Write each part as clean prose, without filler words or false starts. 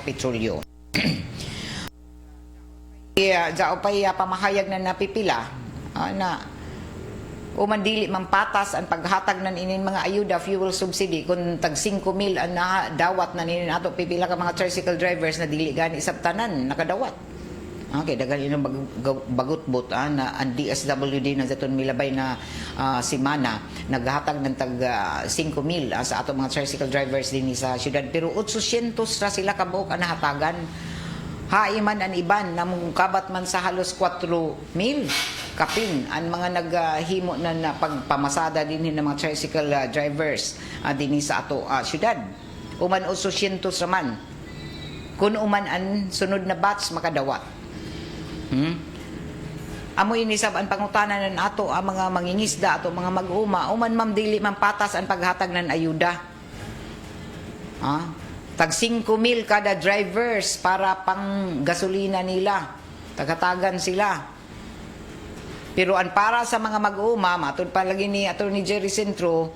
petrolyo. Dao pa'y pamahayag na napipila na umandili mampatas ang paghatag ng inin mga ayuda fuel subsidy kung tag 5,000 ang dawat na ninin ato pipila ka mga tricycle drivers na dili gani isab tanan nakadawat. Okay, dagan ino bagutbot na ang DSWD na zaton milabay na simana naghatag ng tag 5,000 sa ato mga tricycle drivers din sa syudad, pero 800 ra sila kabuok ang nahatagan. Haiman ang iban na kabat man sa halos 4,000 kapin ang mga naghimo na pagpamasada din ng mga tricycle drivers din sa ato syudad. Uman 800 raman kun uman ang sunod na batch makadawat. Amoy inisab ang pangutanan ng ato ang mga mangingisda ato mga mag-uma uman ma'am dili man patas ang paghatag ng ayuda. Tag 5,000 kada drivers para pang gasolina nila. Tagatagan sila. Pero ang para sa mga mag-uuma, matod pa lagi ni Atty. Jerry Centro,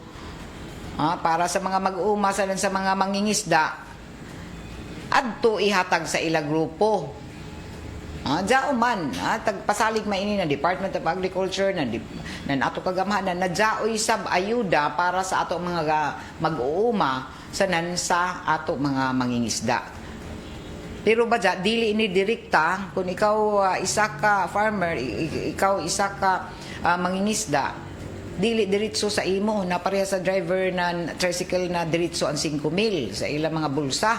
para sa mga mag-uuma sa mga mangingisda, adto ihatag sa ila grupo. Diyao man, tagpasalig maini ng Department of Agriculture, na ato kagamahanan, na diyao isab ayuda para sa ato mga mag-uuma sanan sa ato mga mangingisda. Pero ba dili ini direkta kung ikaw isa ka farmer, ikaw isa ka mangingisda, dili diretso sa imo na pareha sa driver na tricycle na diretso ang 5,000 sa ilang mga bulsa.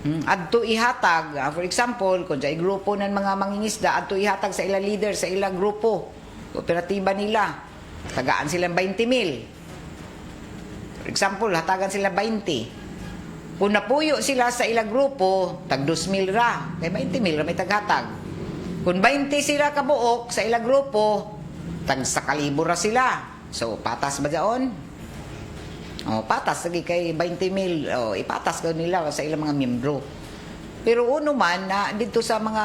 Adto ihatag, for example, kung sa grupo ng mga mangingisda, adto ihatag sa ilang leader, sa ilang grupo, kooperatiba nila, tagaan silang 20,000. For example, hatagan sila 20. Kung napuyo sila sa ilang grupo, tag 2,000 ra. Kaya 20,000 ra may taghatag. Kung 20 sila kabuok sa ilang grupo, tag 1,000 ra sila. So, patas ba dyan? Patas lagi kay 20,000. Ipatas ko nila sa ilang mga miyembro. Pero uno man, dito sa mga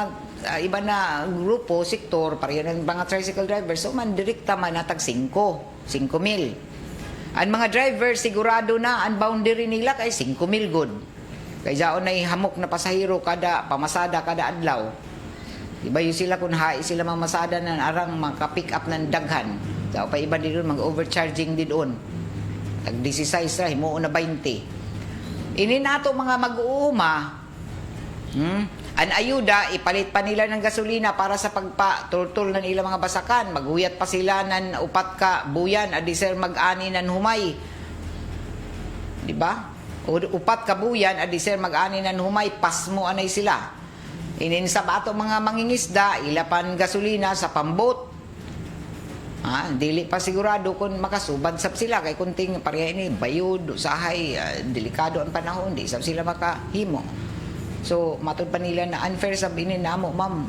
iba na grupo, sektor, pareho ng mga tricycle drivers, so man, direkta man na tag 5,000. Ang mga driver sigurado na ang boundary nila kay 5,000 good. Kay jaon ay hamok na pasahero kada pamasada kada adlaw. Iba yung sila kung hai sila mamasada ng arang maka-pick up ng daghan. Jaon pa iba din doon mag-overcharging din doon. Tag 16 ra himuon na 20. Ini nato mga mag-uuma. Ang ayuda, ipalit pa nila ng gasolina para sa pagpa-turtul ng ilang mga basakan. Maguyat pa sila ng upat ka buyan, adi sir mag-ani ng humay. Diba? Upat ka buyan, adi sir mag-ani ng humay, pasmo anay sila. Ininsab ato mga mangingisda, ilapan gasolina sa pambot. Dili pa sigurado kung makasubad sab sila kay kunting pareha ini bayod usahay, delikado ang panahon, di sab sila makahimo. So, matod pa nila na unfair sabihin namo, ma'am,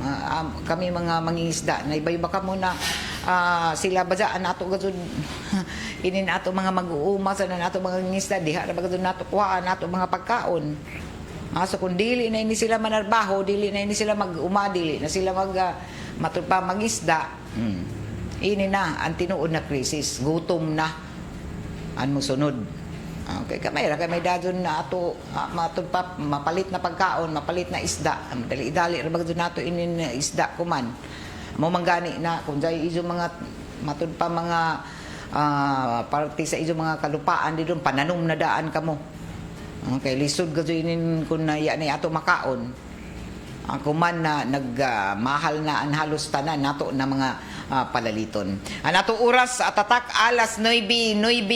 kami mga mangingisda, na iba-iba ka muna sila bazaan nato gazud inin ato mga mag-uuma sa nato mga mangingisda, diha ra bagud nato kuhaan nato mga pagkaon. So, kung dili na ini sila manarbaho, dili na ini sila mag-uma, dili na sila matod pa mangisda, ini na ang tinuod na krisis, gutom na ang musunod. Okay, kamay may dadon na ato matod pa mapalit na pagkaon, mapalit na isda. Dali-dali ra bagud nato inin isda kuman. Mo manggani na kun jay ijo mga matod pa mga parte sa ijo mga kalupaan didon pananom na daan kamo. Okay, lisod gud inin kun ya ni ato makaon. Ang kuman na nagmahal na ang halos tanan nato na mga palaliton. Ang ato oras at tatak alas 9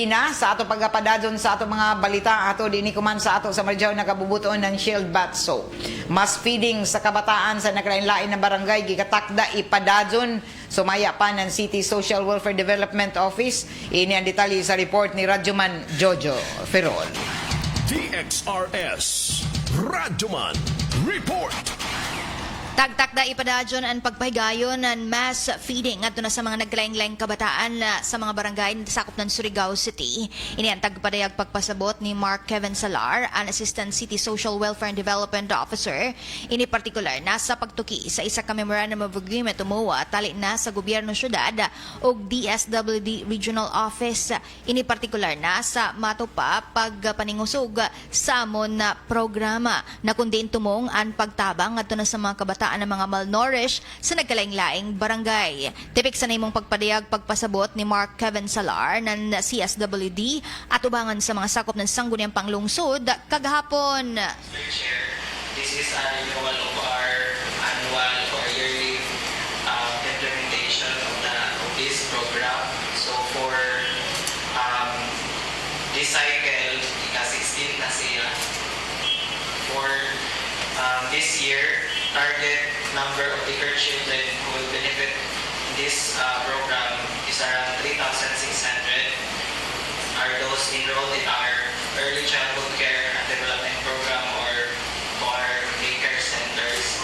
na sa ato pagkapadadon sa ato mga balita ato dini kuman sa ato sa Marjaw nakabubuton ng Shield Bath Soap. Mas feeding sa kabataan sa nakalain-lain na barangay gikatakda ipadadon sumaya pa ng City Social Welfare Development Office. Ini ang detalye sa report ni Radyoman Jojo Ferrol. DXRS Radyoman Report. Tagtakda ipadadyon ang pagpahigayon ng mass feeding at na sa mga naglaing-laing kabataan sa mga barangay na sakop ng Surigao City. Ini ang tagpadayag pagpasabot ni Mark Kevin Salar, ang Assistant City Social Welfare and Development Officer. Ini partikular na sa pagtuki sa isa ka Memorandum of Agreement umawa tali na sa gobyerno syudad o DSWD Regional Office. Ini partikular na sa matupa pagpaningusog sa amon na programa na kundi tumong ang pagtabang at na sa mga kabataan ng mga malnourished sa nagkalaing-laing barangay. Tipik sa namong pagpadayag pagpasabot ni Mark Kevin Salar ng CSWD at ubangan sa mga sakop ng sangguniang panglungsod kagahapon. Mr. Chair, this is a renewal of our annual or yearly implementation of this program. So for this cycle, ika-16 na siya. For this year, target number of acre children who will benefit this program is around 3,600 are those enrolled in our early childhood care and development program or daycare centers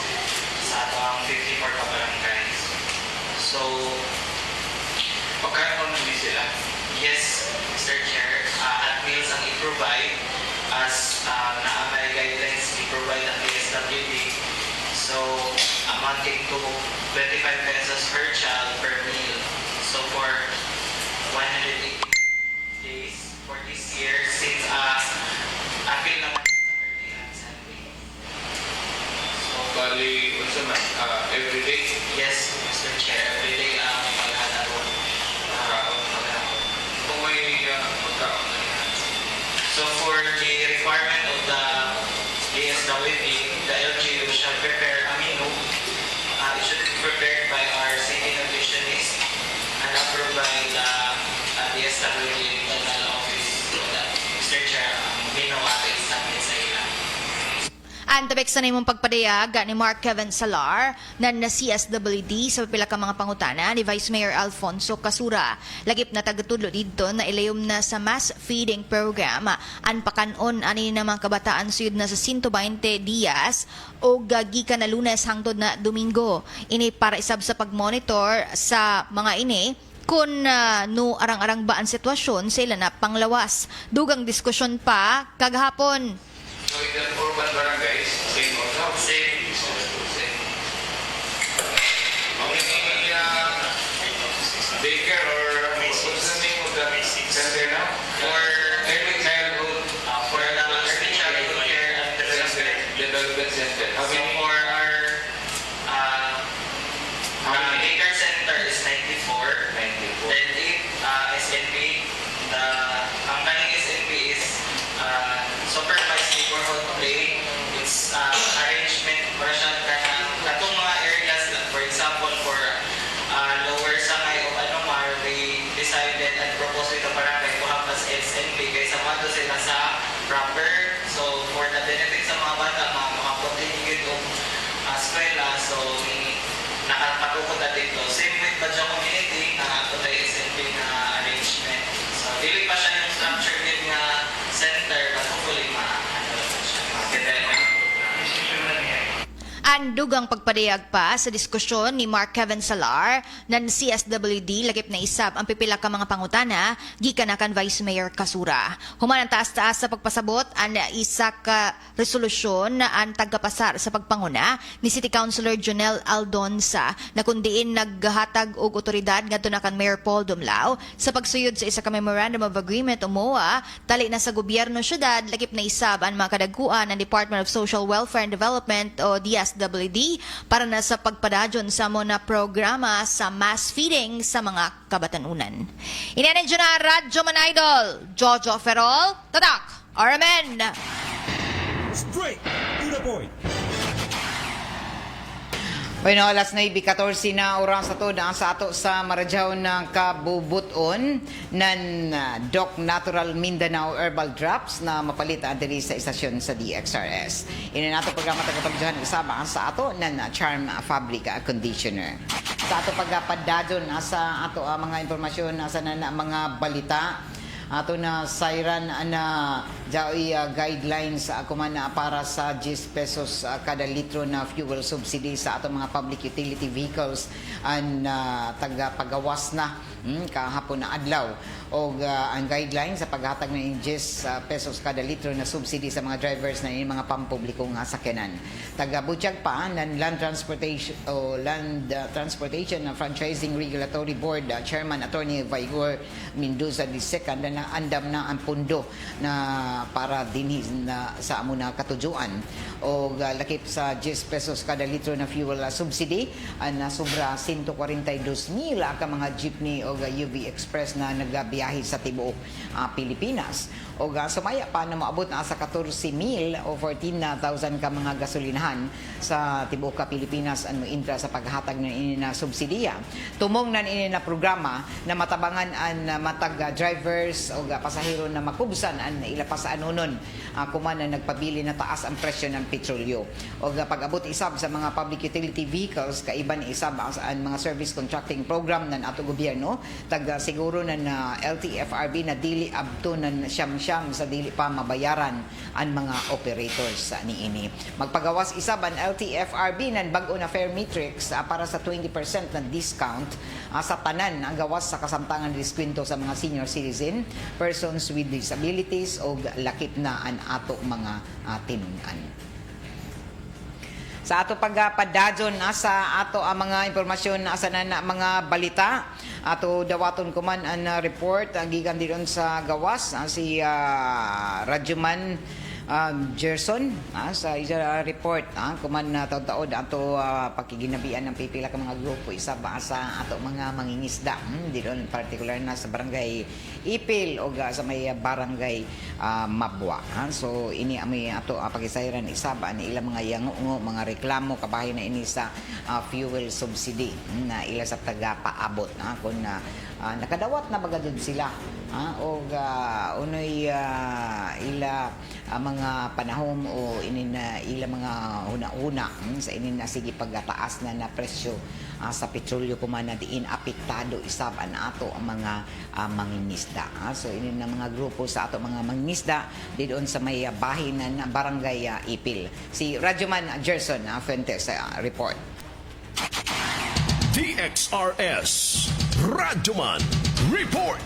sa atong 54 kabarangays. So, pagkaroon din sila? Yes, Mr. Chair. At meals ang i-provide as na may guidelines i-provide ang DSWD. So, amounting to 25 pesos per child per meal. So, for 180 days for this year, since appeal naman sa Saturday and Sunday. So, Bali, unsa man, every day. yes, Mr. Chair, every day ang paghatagon. Kung may magkaon na yan. So, for the requirement of the DSWD, the LGU shall prepare a menu. It should be prepared by our city nutritionist and approved by the DSWD regional office. So that, Mr. Chair, ang menu atin sa amin sa ilan. Ang tabik sa namong pagpadayag ni Mark Kevin Salar na CSWD sa pipila ka mga pangutana ni Vice Mayor Alfonso Casura. Lagip na tagatudlo dito na ilayom na sa mass feeding program ang pakanon ani na mga kabataan suyod na sa 120 dias o gikan na Lunes hangtod na Domingo. Ini para isab sa pagmonitor sa mga ini kung no arang-arang ba ang sitwasyon sa ilan na panglawas. Dugang diskusyon pa kagahapon. So in the urban barangays, same also? Same. Same. How many daycare or what's the name of the center now? For Early childhood for the early childhood care and development center. How So many? for our How many? daycare center is 94. 94. Then 8 SNP. Ang kaning SNP is supervised neighborhood play. It's arrangement para siya katong mga areas lang. For example, for lower Sangay o Anumar, we decided and proposed with the barangay to have as SNP kaysa mado sila sa proper. So for the benefit sa mga bata, makakontinue yung eskwela. So nakapatukod na dito. Same with Badja Community, ito tayo SNP na arrangement. So dili pa siya yung structure din nga center, but hopefully Ang dugang pagpadayag pa sa diskusyon ni Mark Kevin Salar ng CSWD lagip na isab ang pipila ka mga pangutana gikan na kan Vice Mayor Casura. Human ang taas-taas sa pagpasabot ang isa ka resolusyon na ang tagapasar sa pagpanguna ni City Councilor Jonel Aldonza na kundiin naghatag og otoridad ngadto na kan Mayor Paul Dumlao sa pagsuyod sa isa ka Memorandum of Agreement o MOA tali na sa gobyerno syudad lagip na isab ang mga kadaguan ng Department of Social Welfare and Development o DSWD para na sa pagpadadyon sa mga programa sa mass feeding sa mga kabatanunan. Inanadyo na Radyo Man Idol, Jojo Ferrol, Tatak, RMN. Straight to the point. Bueno, alas 9:14 na oras sa to na sa ato sa Marajaw ng kabubuton ng Doc Natural Mindanao Herbal Drops na mapalita diri sa istasyon sa DXRS. Ini nato programa tagapagdihan usaba sa ato ng Charm Fabric Conditioner. Sa ato pagpadadyon sa ato mga impormasyon sa mga balita ato na sayran na Daoy guidelines kumana para sa 10 pesos kada litro na fuel subsidy sa atong mga public utility vehicles ang tagapagawas na kahapon na adlaw. O ang guidelines sa paghatag ng 10 pesos kada litro na subsidy sa mga drivers na mga pampublikong sakyanan. Taga-butyag pa ng Land Transportation Franchising Regulatory Board Chairman Attorney Vigor Mendoza II na andam na ang pundo na para dinhi na sa amo na katujuan o lakip sa 10 pesos kada litro na fuel subsidy na sobra 142,000 ka mga jeepney o UV Express na nagabiyahe sa tibuok Pilipinas o sumaya pa na maabot na sa 14,000 o 14,000 ka mga gasolinahan sa tibuok Pilipinas ang mointra sa paghatag ng ini na subsidiya. Tumong na ini na programa na matabangan ang matag drivers o pasahero na makubsan ang ilapas sa anunon kuman na nagpabili na taas ang presyo ng petrolyo. O pag-abot isab sa mga public utility vehicles kaiban isab ang mga service contracting program ng ato gobyerno taga siguro na LTFRB na dili abto ng siyam-siyam sa dili pa mabayaran ang mga operators niini. Magpagawas isab ang LTFRB ng bag-o na fare matrix para sa 20% na discount sa tanan ang gawas sa kasamtangan diskwento sa mga senior citizen, persons with disabilities o lakip na ang ato mga tinunan. Sa ato pagpadadyon sa ato ang mga impormasyon sa mga balita ato dawaton kuman ang report gikan diron sa gawas si Radyoman Gerson sa isa report kuman na taod-taod ato pakiginabian ng pipila ka mga grupo isa ba sa ato mga mangingisda diron particular na sa barangay Ipil o sa may barangay Mabwa. So ini ami ato pagisayran isa ba ni ilang mga yango mga reklamo kabahin na ini sa fuel subsidy na ila sa taga paabot kun nakadawat na bagadud sila o unoy ila mga panahon o inin ila mga una-una sa inin na sige pagtaas na presyo sa petrolyo kumana diin apektado isab an ato ang mga mangingisda. So inin na mga grupo sa ato mga mangingisda diyon sa may bahin ng barangay Ipil. Si Radyoman Gerson Fuentes report. DXRS Radyoman Report.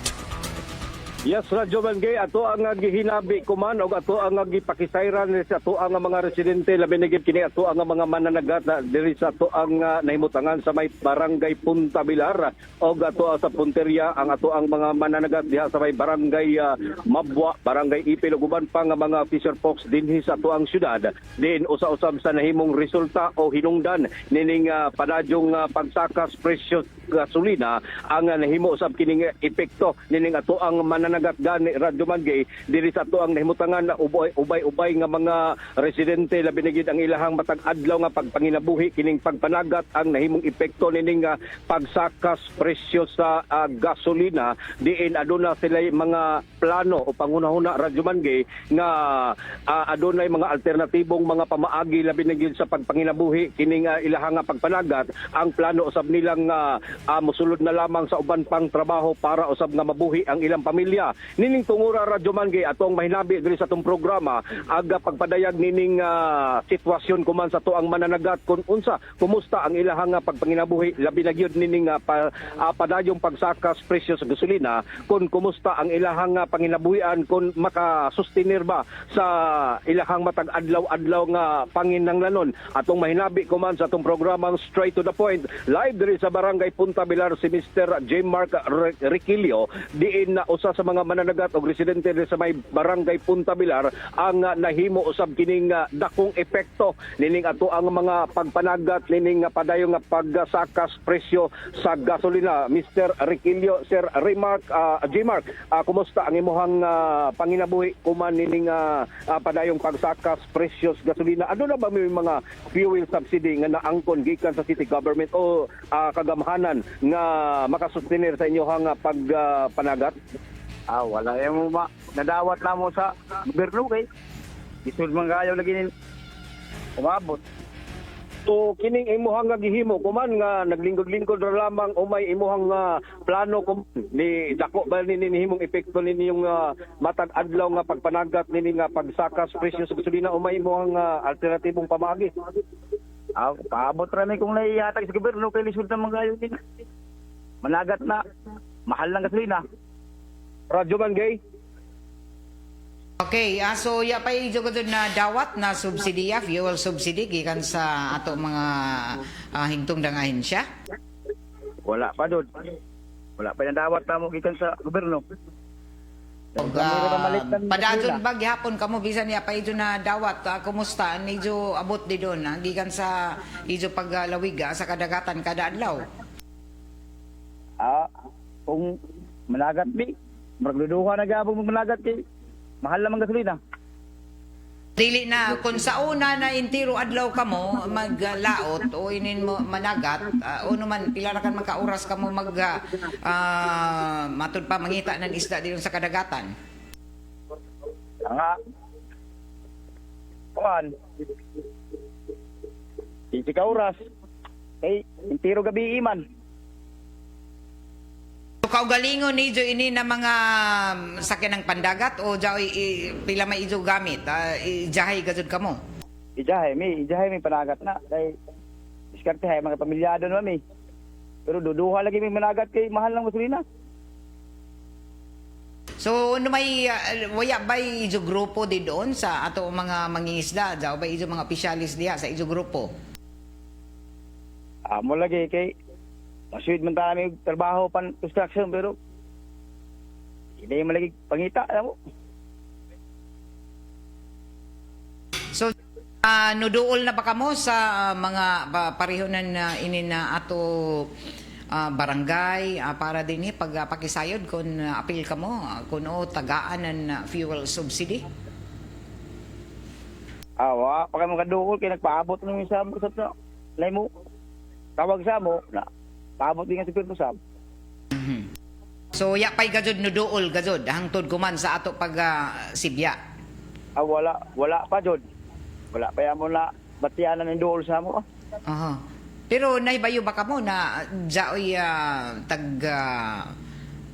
Yes, Radyo Bangay, ato ang gihinabi kuman o ato ang gipakisayran sa ato ang mga residente labi na gid kini ato ang mga mananagat na diri sa ato ang nahimutangan sa may barangay Punta Bilar o ato sa punteriya ang ato ang mga mananagat diha sa may barangay Mabwa, barangay Ipil ug uban pa nga mga fisher folks dinhi sa ato ang syudad. Din usa-usab sa nahimong resulta o hinungdan nining padadyong pagsakas presyo gasolina ang nahimo usab kining epekto nining ato ang mananagat gani Radyo Mangay diri sa ato ang nahimutangan na ubay-ubay nga mga residente labi na gid ang ilahang matag adlaw nga pagpanginabuhi kining pagpanagat ang nahimong epekto nining pagsakas presyo sa gasolina diin aduna sila mga plano o pangunahuna Radyo Mangay nga adunay mga alternatibong mga pamaagi labi na gid sa pagpanginabuhi kining ilahang pagpanagat ang plano usab nilang mosulod na lamang sa uban pang trabaho para usab nga mabuhi ang ilang pamilya. Nining tungura Radyo Mangay atong mahinabi diri sa atong programa aga pagpadayag nining sitwasyon kuman sa tuang mananagat kun unsa kumusta ang ilahang pagpanginabuhi labi na gyud nining padayong pagsakas presyo sa gasolina kun kumusta ang ilahang panginabuhian kun makasustenir ba sa ilahang matag adlaw-adlaw nga panginahanglanon. Atong mahinabi kuman sa atong programang Straight to the Point live diri sa barangay Punta Bilar si Mr. J. Mark Riquilio diin na usa sa mga mananagat o residente sa may barangay Punta Bilar ang nahimo usab kining dakong epekto nining ato ang mga pagpanagat nining padayong pagsakas presyo sa gasolina. Mr. Riquilio, Sir J. Mark, kumusta ang imuhang panginabuhi kuman nining padayong pagsakas presyo sa gasolina? Ano na ba may mga fuel subsidy nga naangkon gikan sa city government o kagamhanan nga makasustenir sa inyohang pagpanagat? Wala yung nadawat na mo sa gobyerno kay isud man kayo lagi nin umabot. So kining imuhang nga gihimo kuman nga naglingkod-lingkod ra lamang o may imuhang plano kuman ni dako ba nini himong epekto nini yung matag adlaw nga pagpanagat nini nga pagsakas presyo sa gasolina o may imuhang alternatibong pamaagi. Paabot rami kung naihatag sa gobyerno kay lisod na mga yun din. Managat na, mahal ng gasolina. Radyo Bangay. Okay, so ya pa ijo ko dun na dawat na subsidiya, fuel subsidy gikan sa ato mga hingtong dangahin siya. Wala pa doon. Wala pa yung dawat na mo gikan sa gobyerno. Og padadon ba gihapon kamo bisan ya pa ijo na dawat, kumusta nijo abot di doon gikan sa ijo paglawig sa kadagatan kada adlaw. Kung managat mi, magduduha na gabong managat kay mahal naman gasolina. Dili na kung sa una na intiro adlaw kamo maglaot o inin mo managat uno man pila ra kan makauras kamo matud pa mangita ng isda diyon sa kadagatan. Nga. Kuan. Hindi ka oras. Intiro gabi iman. So kaugalingon ni ijo ini na mga sakyan ng pandagat o jaoy pila may ijo gamit ijahay gajud kamo. Ijahay mi panagat na. Kay diskarte hay mga pamilyado na mi. Pero duduha lagi mi managat kay mahal ng gasolina. So ano may waya ba ijo grupo di doon sa ato mga mangingisda? Jaw ba ijo mga opisyalis diha sa ijo grupo? Amo lagi kay masuwid man tayo trabaho pan construction pero hindi mo lagi pangita mo. So nuduol na ba kamo sa mga parehonan na ini na ato barangay para din pagpakisayod kung apil kamo kuno tagaan ng fuel subsidy? Awa, pag mo kaduol kay nagpaabot ng isa mo sa lay mo. Tawag sa mo na paabot din nga si Pirlo Sab. So ya pay gajud nuduol gajud hangtod kuman sa ato pag sibya. Wala pa jud. Wala pa yamo na batianan ng duol sa mo. Aha. Pero naibayo ba kamo na jaoy tag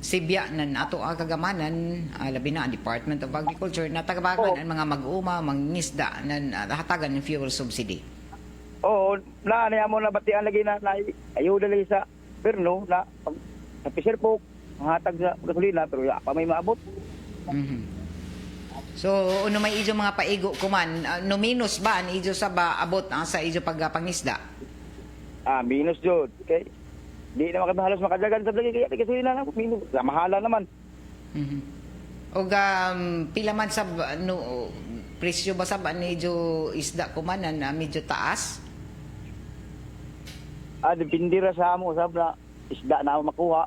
sibya nan ato kagamanan labi na ang Department of Agriculture na tagabagan ang mga mag-uma mangingisda nan hatagan ng fuel subsidy. Oo, na mo na batian lagi na ayuda lagi sa Perno na sa Fisher po hatag sa gasolina pero ya pa may maabot. So uno may ijo mga paigo kuman no minus ba ni ijo sa ba abot sa ijo pagpangisda? Minus jud. Okay. Di na halos makadagan sa lagi kaya gasolina na minus. Mahala naman. Og pila man sa no presyo ba sa ba ni ijo isda kuman na medyo taas? Depende ra sa amo sab na isda na makuha.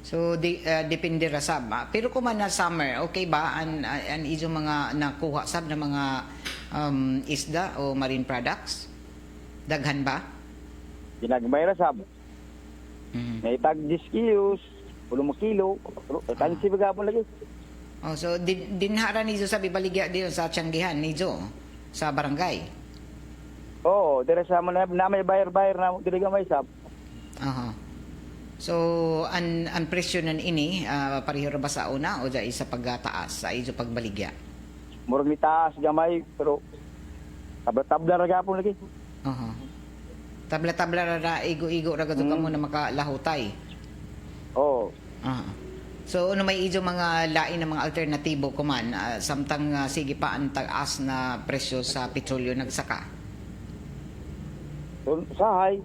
So depende ra sab. Pero kung man na summer, okay ba an ijo mga nakuha sab na mga isda o marine products? Daghan ba? Ginagmay ra sab. May tag 10 kilos, 10 kilo, tansi bagapon lagi. Oh, so dinhara nijo sa bibaligya diyo sa Tianggihan nijo sa barangay. Oo, dire sa mo na may bayar-bayar na dire gamay sab. Aha. So ang presyo nan ini pareho ra ba sa una o dai sa pagtaas sa ijo pagbaligya? Murag ni taas gamay pero tabla-tabla ra gapon lagi. Aha. Tabla-tabla ra igo-igo ra gadto kamo na makalahutay. Oo. Aha. So ano may ijo mga lain na mga alternatibo kuman samtang sige pa ang taas na presyo sa petrolyo nagsaka. So, sahay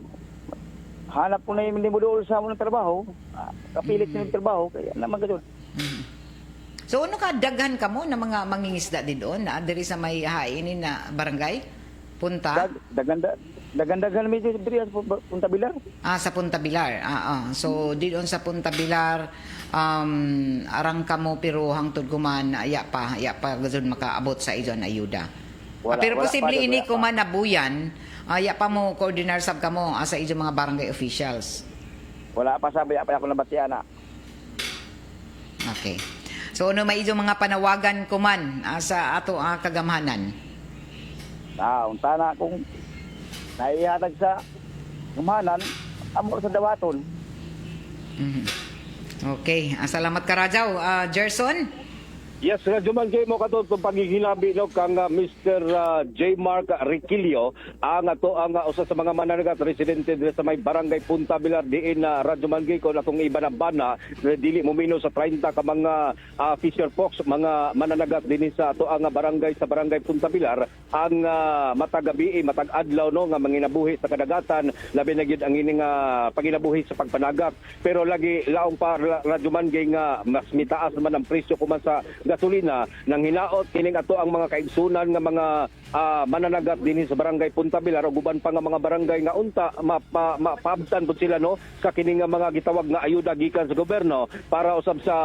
hanap ko na yung limudool sa among trabaho. Kapilit ng trabaho kaya naman ganoon. So ano ka daghan kamo na mga mangingisda din doon na diri sa may hainin na barangay? Punta? Dagan-dagan medyo diri sa Punta Bilar. Sa Punta Bilar. So di doon sa Punta Bilar arang kamo pero hangtod kuman ya pa gazud makaabot sa ijon ayuda. Pero posible ini kuman nabuyan ya pa mo koordinar sab kamo sa ijo mga barangay officials. Wala pa sabi pa ako nabatian na. Okay. So ano may ijo mga panawagan kuman sa ato kagamhanan? Unta na kung naihatag sa gumanan, amo sa dawaton. Mhm. Okay, salamat ka Rajaw. Gerson? Yes, Radyo Mangge mo kato itong pagiginabi no, kang Mr. J. Mark Riquilio ang ato ang usa sa mga mananagat residente dito sa may barangay Punta Bilar diin na Radyo Mangge ko natong iba na bana dili mo mino sa 30 ka mga fisher folks mga mananagat dinhi sa ato ang barangay sa barangay Punta Bilar ang matagabi matag adlaw no nga manginabuhi sa kadagatan labi na gyud ang ining panginabuhi sa pagpanagat pero lagi laong pa Radyo Mangge nga mas mitaas naman ang presyo kuman sa gasolina nang hinaot kining ato ang mga kaigsunan nga mga mananagat dinhi sa barangay Punta Bilar ug uban pa nga mga barangay nga unta mapaabtan pud sila no sa kining nga mga gitawag nga ayuda gikan sa gobyerno para usab sa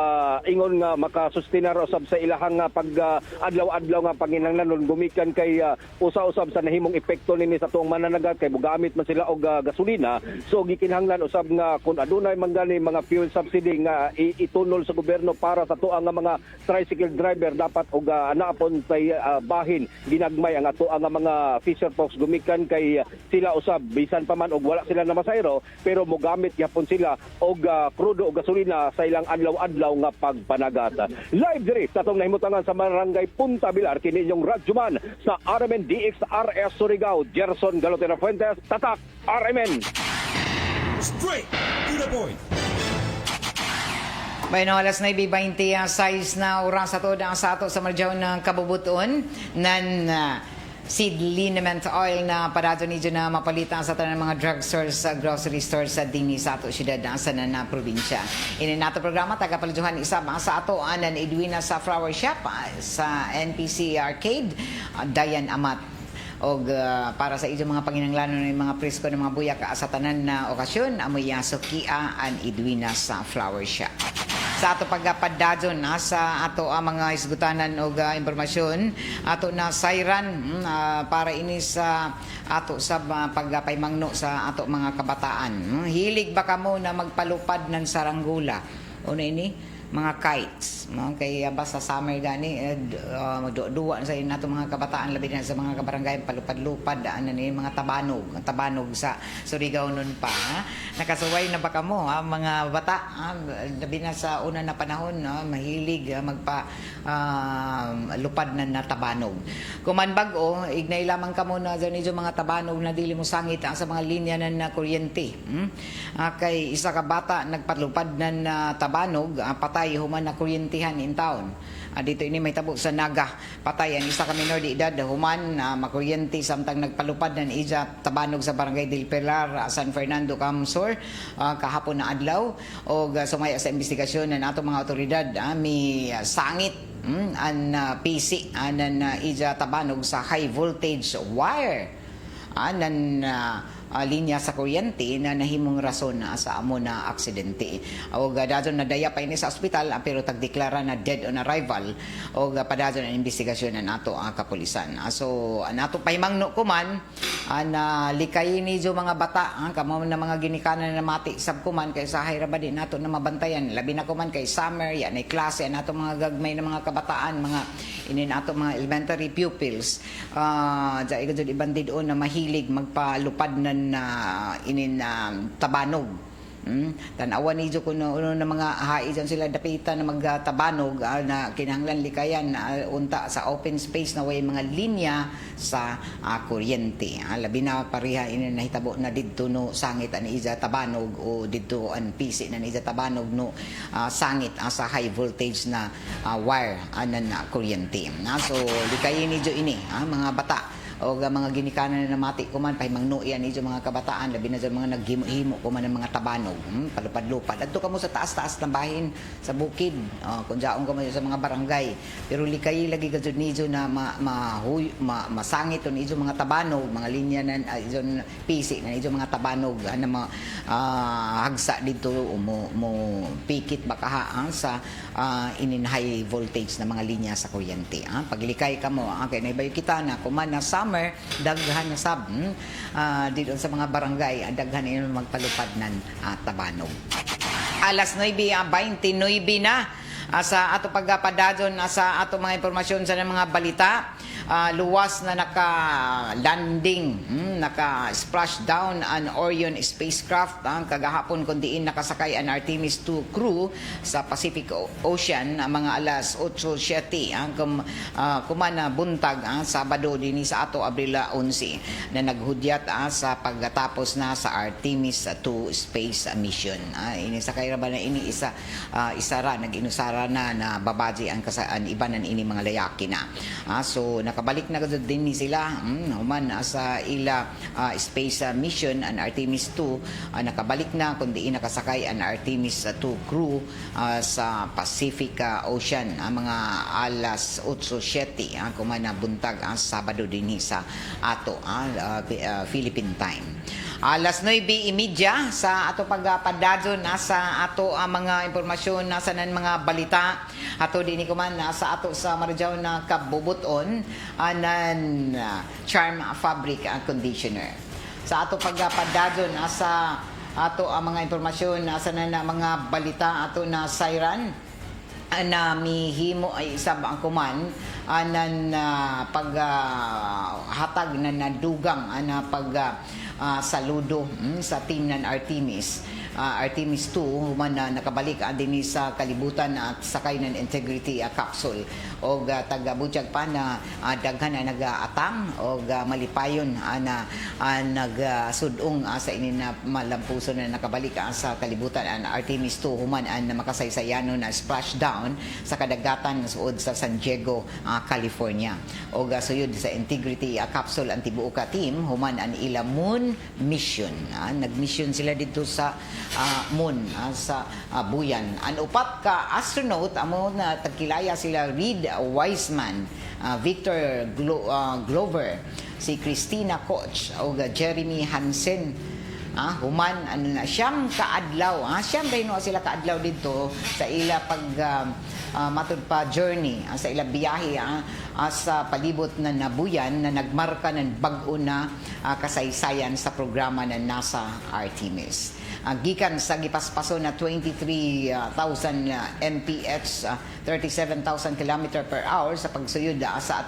ingon nga makasustinar usab sa ilahang nga pag adlaw-adlaw nga panginahanglan gumikan kay usa-usab sa nahimong epekto nini sa tuong mananagat kay bugamit man sila og gasolina so gikinahanglan usab nga kun adunay man gani mga fuel subsidy nga itunol sa gobyerno para sa tuang nga mga tricycle driver dapat og anaapon say bahin ginagmay ang ato ang mga fisher folks gumikan kay sila usab bisan pa man og wala sila na masayro pero mogamit gyapon sila og krudo o gasolina sa ilang adlaw-adlaw nga pagpanagat. Live diri sa atong nahimutangan sa barangay Punta Bilar kini inyong radyoman sa RMN DXRS Surigao Gerson Galotera Fuentes tatak RMN. Straight to the point. Bueno, alas 9:20 size na oras sa to sa ato sa marjaw ng kabubuton nan seed liniment oil na parado ni na mapalitan sa tanang mga drugstores, grocery stores sa dini sa ato siyudad sa na probinsya. Ini nato programa tagapaljuhan isa sa ato anan Edwina sa Flower Shop sa NPC Arcade Dayan Amat. Og para sa inyong mga panginahanglanon ng mga presko ng mga buyak sa tanan na okasyon amoy Sukia and Edwina sa Flower Shop. Sa ato pagpadadyon sa ato ang mga isgutanan og impormasyon ato na sayran para ini sa ato sa pagpaymangno sa ato mga kabataan. Hilig ba kamo na magpalupad ng saranggula? Una ini mga kites kay basta summer gani magduwa sa nato mga kabataan labi na sa mga kabarangay palupad-lupad ni mga tabanog sa Surigao nun pa nakasuway na ba kamo mga bata labi na sa una na panahon mahilig magpa lupad na tabanog kuman bag-o ignay lamang kamo na dyan mga tabanog na dili mo sangit sa mga linya na kuryente kay isa ka bata nagpalupad na tabanog patay human na kuryentihan in town. Dito ini may tabo sa Naga. Patay ang isa ka minor de edad human makuryente samtang nagpalupad ng ija tabanog sa Barangay del Pilar, San Fernando, Camsor kahapon na adlaw og sumaya sa investigasyon ng ato mga otoridad mi sangit an PC anan ija tabanog sa high voltage wire anan linya sa kuryente na nahimong rason sa amo na aksidente. O dadon na daya pa ini sa ospital pero tagdeklara na dead on arrival o padadon ang investigasyon na nato ang kapulisan. So nato pahimangno ko man na likayin ni mga bata kamo na mga ginikanan na mati sab kuman kay sa hayra din nato na mabantayan labi na kuman kay summer yan ay klase nato mga gagmay na mga kabataan mga ini nato mga elementary pupils dai gud ibandid on na mahilig magpalupad na inin tabanog. Tanawan ni jo kuno na mga hai dyan sila dapitan na magtabanog na kinahanglan likayan unta sa open space na way mga linya sa kuryente. Labi na pareha ini nahitabo na didto no sangit ani ija tabanog o didto an PC na ija tabanog no sangit sa high voltage na wire anan na kuryente. So likayin ni jo ini mga bata o mga ginikanan na mati kuman pahimangno yan ijo mga kabataan labi na mga naghimo-himo kuman ng mga tabanog palupad-lupad adto kamo sa taas-taas ng bahin sa bukid kun jaong kamo sa mga barangay pero likay lagi gud nijo na masangit on ijo mga tabanog mga linya na ijo PC na ijo mga tabanog na hagsa dito mo pikit baka sa inin high voltage na mga linya sa kuryente paglikay kamo kay naibayo kita na kuman na summer daghan na sab dito sa mga barangay daghan ini magpalupad ng tabanog. Alas 9:29 na sa ato pagpadadon sa ato mga impormasyon sa mga balita luwas na naka-landing, naka-splash down an Orion spacecraft kagahapon kung diin nakasakay ang Artemis 2 crew sa Pacific Ocean mga alas 8:07 kumana buntag Sabado din sa ato Abril 11 na naghudyat sa pagtatapos na sa Artemis 2 space mission. Ini sakay ra ba na ini isara nag-inusara na babaji ang ibanan ini mga layaki na. So nakabalik na gud din ni sila human sa ila space mission ang Artemis 2 nakabalik na kundi nakasakay ang Artemis 2 crew sa Pacific Ocean mga alas 8:07 kumana buntag Sabado din sa ato Philippine time. Alas 9:30 sa ato pagpadadyon nasa ato ang mga impormasyon nasa nan mga balita ato dinhi kuman nasa ato sa Marijaw na kabubuton anan Charm Fabric and Conditioner. Sa ato pagpadadyon nasa ato ang mga impormasyon nasa nan mga balita ato na Siren na mihimo ay isab ang kuman anan paghatag na nadugang ana saludo sa team ng Artemis 2 human na nakabalik din sa kalibutan at sakay ng Integrity capsule o taga-butyag pa na daghan na nag-atang o malipayon na nagsudong sa ini na malampuso na nakabalik sa kalibutan ang Artemis 2 human na makasaysayano na splashdown sa kadagatan suod sa San Diego, California o suyod sa Integrity capsule ang tibuok team human ang ila moon mission nag-mission sila dito sa moon sa buyan. Ang upat ka astronaut amo na tagkilaya sila Reed Wiseman, Victor Glover, si Christina Koch o Jeremy Hansen. Human siyam kaadlaw siyam rin sila kaadlaw dito sa ila pag matud pa journey sa ila biyahe sa palibot na nabuyan na nagmarka ng bag-o na kasaysayan sa programa ng NASA Artemis. Gikan sa gipaspaso na 23,000 mph 37,000 km per hour sa pagsuyod sa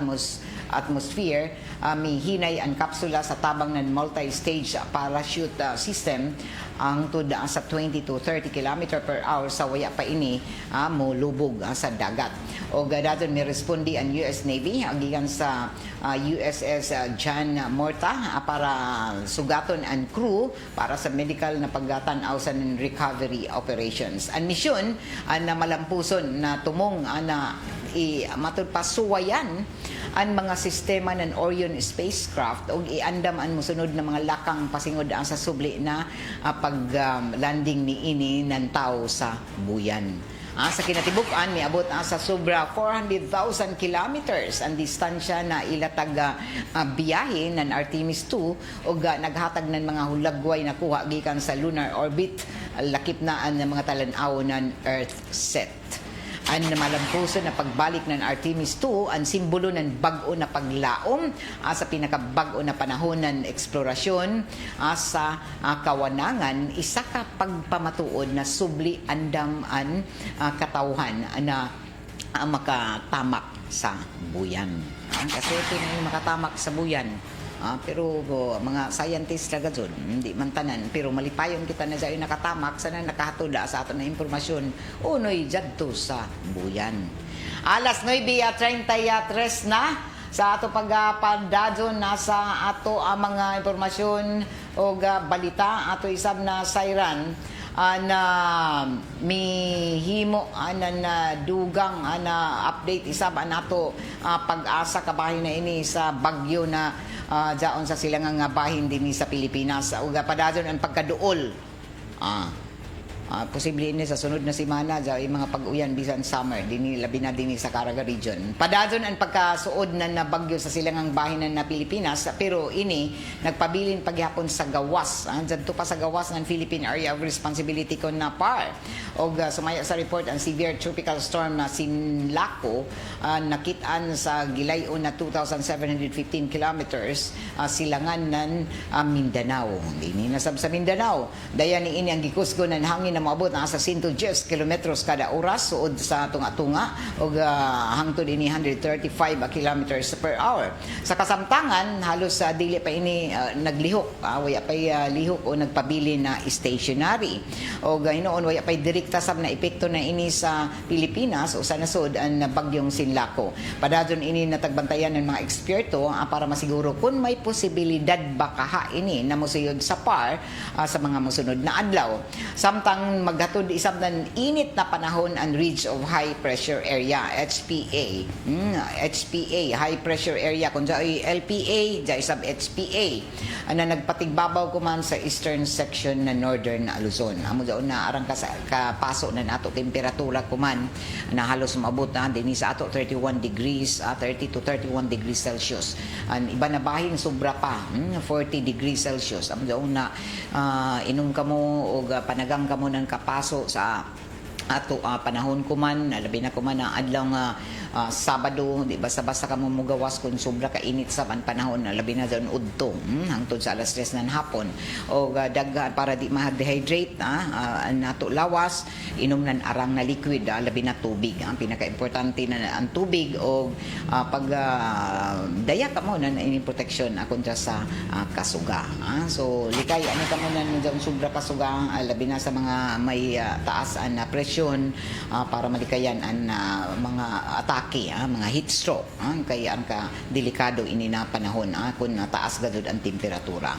atmosphere mihinay ang kapsula sa tabang ng multi-stage parachute system ang tuda sa 20 to 30 km per hour sa waya pa ini molubog sa dagat o gadaton mi respondi ang US Navy gikan sa USS John Morta para sugaton ang crew para sa medical na pagtanaw sa recovery operations. Ang misyon na malampuson na tumong na matud pasuwayan ang mga sistema ng Orion spacecraft o iandam ang musunod na mga lakang pasingod sa subli na pag-landing ni ini ng tao sa buyan. Sa kinatibukan, miabot sa sobra 400,000 kilometers ang distansya na ilatag biyahe ng Artemis 2 o naghatag ng mga hulagway na kuha gikan sa lunar orbit lakip na ang mga talanaw ng Earth set. Ang malampuso na pagbalik ng Artemis 2 ang simbolo ng bag-o na paglaom sa pinakabag-o na panahon ng eksplorasyon sa kawanangan isa ka pagpamatuod na subli andam ang katawhan na makatamak sa buyan. Kasi ito na yung makatamak sa buyan. Pero mga scientist talaga dyan, hindi man tanan. Pero malipayon kita na dyan nakatamak, sana nakahatuda sa ato na impormasyon. Unoy dyan sa buyan. Alas 9:33 na sa ato pagpandadyon nasa ato ang mga impormasyon o balita ato isab na Siren na mihimo na dugang na update isab nato pag-asa kabahin na ini sa bagyo na daon sa silangang bahin din sa Pilipinas uga padadon ang pagkaduol posible ini sa sunod na semana yung mga pag-uyan bisan summer dinhi labi na dinhi sa Caraga region padadon ang pagkasuod na bagyo sa silangang bahin na Pilipinas pero ini nagpabilin paghapon sa gawas dito pa sa gawas ng Philippine Area of Responsibility kon na PAR og sumaya sa report ang severe tropical storm na Sinlaco nakitaan sa gilayon na 2,715 kilometers silangan ng Mindanao dinhi nasab sa Mindanao dayan ni ini ang gikusgo ng hangin na moabot na sa 110 kilometros kada oras suod sa tunga-tunga ug hangtod ini 135 kilometers per hour. Sa kasamtangan halos dili pa ini naglihok, waya pa lihok o nagpabili na stationary. O hinoon waya pa direkta sab na epekto na ini sa Pilipinas o sa nasod ang bagyong Sinlaco. Padadon ini natagbantayan ng mga eksperto para masiguro kung may posibilidad ba kaha ini na mosuyod sa PAR sa mga mosunod na adlaw. Samtang maghatod isab ng init na panahon ang Ridge of High Pressure Area, HPA. HPA, High Pressure Area. Kung dyan LPA, dyan isab HPA. Na nagpatigbabaw kuman sa eastern section na northern Luzon. Amo dyan na arang kapaso na nato temperatura kuman na halos maabot na din sa ato 31 degrees, 30 to 31 degrees Celsius. Iba na bahin sobra pa, 40 degrees Celsius. Amo dyan na inom ka mo o panagang ka mo ng kapaso sa ato panahon kuman, labi na kuman na adlaw nga Sabado, di basta-basta ka mo mugawas kung sobra ka init sa panahon, labi na doon udto hangtod sa alas 3 ng hapon o daghan para di ma-dehydrate nato lawas, inom nan arang na liquid, labi na tubig. Ang pinaka-importante na ang tubig o pag daya ka mo na ini protection kontra sa kasuga. So likay ano ka mo na doon sobra kasuga, labi na sa mga may taas na presyon para malikayan ang mga atake, mga heat stroke. Kaya ang delikado ini na panahon kung taas gadud ang temperatura.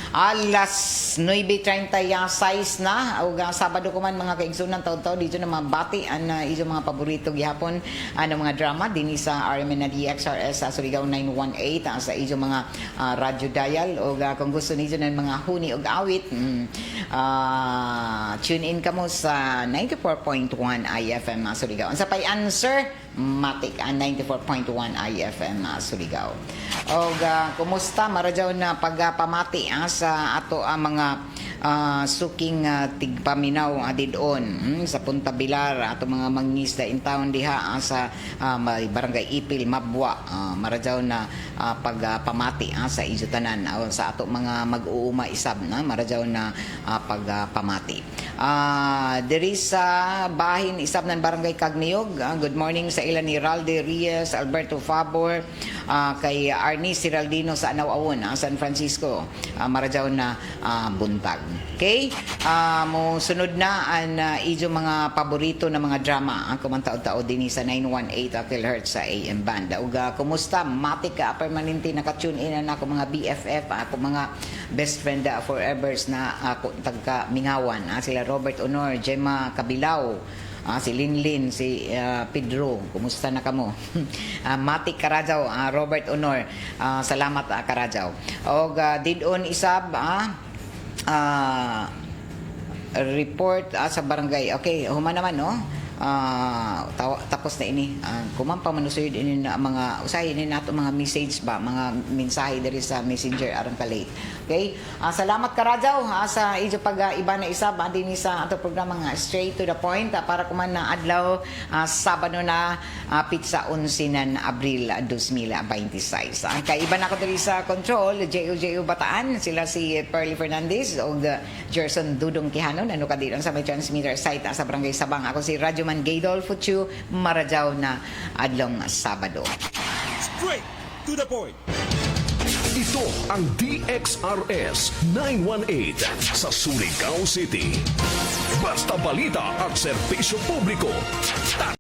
Alas 9:36 na o Sabado ko man mga kaigsunan taw-taw dito na mabati ang iso mga paborito gihapon mga drama dinhi sa RMN DXRS sa Surigao 918 sa iso mga radio dial o kung gusto niyo ng mga huni og awit tune in kamo sa 94.1 IFM Surigao. Ang sa pay answer matik ang 94.1 IFM Surigao. O kumusta maradyaw na pagpamati sa ato ang mga suking tigpaminaw didon sa Punta Bilar ato mga mangisda in town diha sa Barangay Ipil Mabwa maradyaw na pagpamati sa isutanan sa ato mga mag-uuma isab na maradyaw na pagpamati. Diri sa bahin isab ng Barangay Cagniyog, good morning sa ilan ni Ralde Reyes, Alberto Fabor, kay Arnie Ciraldino sa Anaw-Awon, San Francisco, maradyaw na buntag. Okay? Mo sunod na ang ijo mga paborito na mga drama kumantaod-taod din sa 918 kHz sa AM band. Uga kumusta? Matik ka permanente naka-tune in na ako mga BFF, ako mga best friend forevers na ako tagka Mingawan, sila Robert Honor, Gemma Kabilao, si Linlin, si Pedro, kumusta na kamo? Matik Karajaw, Robert Honor, salamat Karajaw. Og didon isab report sa barangay. Okay, huma naman no. Tapos na ini kumampa manusuyod ini na mga usahay ini nato mga message ba mga mensahe diri sa messenger aron ka late. Okay, salamat Karajaw sa ijo pag iba na isa ba dinhi sa ato programa nga straight to the point para kuman na adlaw Sabado na pizza 11 Abril 2026. Ang kaiba na ko diri sa control JU Bataan sila si Pearly Fernandez o Jerson Dudong Kihanon ano ka dito sa may transmitter site sa Barangay Sabang. Ako si Radyo Man Gaydol Futsu maradyaw na adlong Sabado. Straight to the point. Ito ang DXRS 918 sa Surigao City. Basta balita at serbisyo publiko.